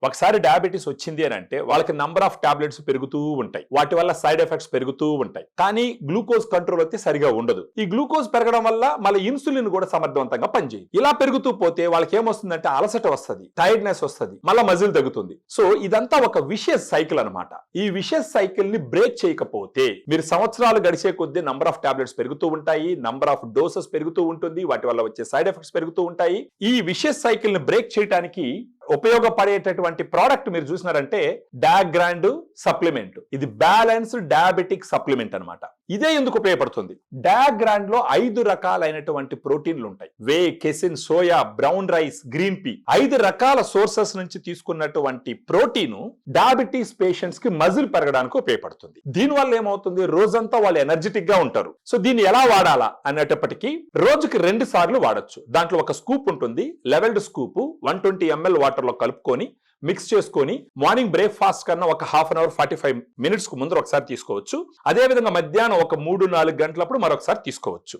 ఒకసారి డయాబెటీస్ వచ్చింది అని అంటే వాళ్ళకి నంబర్ ఆఫ్ టాబ్లెట్స్ పెరుగుతూ ఉంటాయి, వాటి వల్ల సైడ్ ఎఫెక్ట్స్ పెరుగుతూ ఉంటాయి. కానీ గ్లూకోజ్ కంట్రోల్ అయితే సరిగా ఉండదు. ఈ గ్లూకోజ్ పెరగడం వల్ల మళ్ళీ ఇన్సులిన్ కూడా సమర్థవంతంగా పనిచేయదు. ఇలా పెరుగుతూ పోతే వాళ్ళకి ఏమొస్తుందంటే అలసట వస్తుంది, టైర్డ్నెస్ వస్తుంది, మళ్ళీ మజిల్ తగ్గుతుంది. సో ఇదంతా ఒక విషియస్ సైకిల్ అన్నమాట. ఈ విషియస్ సైకిల్ ని బ్రేక్ చేయకపోతే మీరు సంవత్సరాలు గడిచే కొద్దీ నంబర్ ఆఫ్ టాబ్లెట్స్ పెరుగుతూ ఉంటాయి, నంబర్ ఆఫ్ డోసెస్ పెరుగుతూ ఉంటుంది, వాటి వల్ల వచ్చే సైడ్ ఎఫెక్ట్స్ పెరుగుతూ ఉంటాయి. ఈ విషియస్ సైకిల్ ని బ్రేక్ చేయడానికి ఉపయోగపడేటటువంటి ప్రోడక్ట్ మీరు చూసినారంటే డాగ్రాండ్ సప్లిమెంట్. ఇది బ్యాలెన్స్డ్ డయాబెటిక్ సప్లిమెంట్ అన్నమాట. ఇదే ఎందుకు ఉపయోగపడుతుంది? డాగ్రాండ్ లో 5 రకాలైనటువంటి ప్రోటీన్లు ఉంటాయి. Whey, casein, soya, brown rice, green pea, 5 రకాల సోర్సెస్ నుంచి తీసుకున్నటువంటి ప్రోటీన్ డయాబెటీస్ పేషెంట్స్ కి మజిల్ పెరగడానికి ఉపయోగపడుతుంది. దీనివల్ల ఏమవుతుంది, రోజంతా వాళ్ళు ఎనర్జెటిక్ గా ఉంటారు. సో దీన్ని ఎలా వాడాలా అనేటప్పటికీ రోజుకి 2 సార్లు వాడొచ్చు. దాంట్లో ఒక స్కూప్ ఉంటుంది, లెవెల్డ్ స్కూప్ 120 ml వాటర్ లో కలుపుకొని మిక్స్ చేసుకొని మార్నింగ్ బ్రేక్ఫాస్ట్ కన్నా ఒక హాఫ్ అన్ అవర్ 45 minutes కు ముందు ఒకసారి తీసుకోవచ్చు. అదే విధంగా మధ్యాహ్నం ఒక 3-4 గంటలప్పుడు మరొకసారి తీసుకోవచ్చు.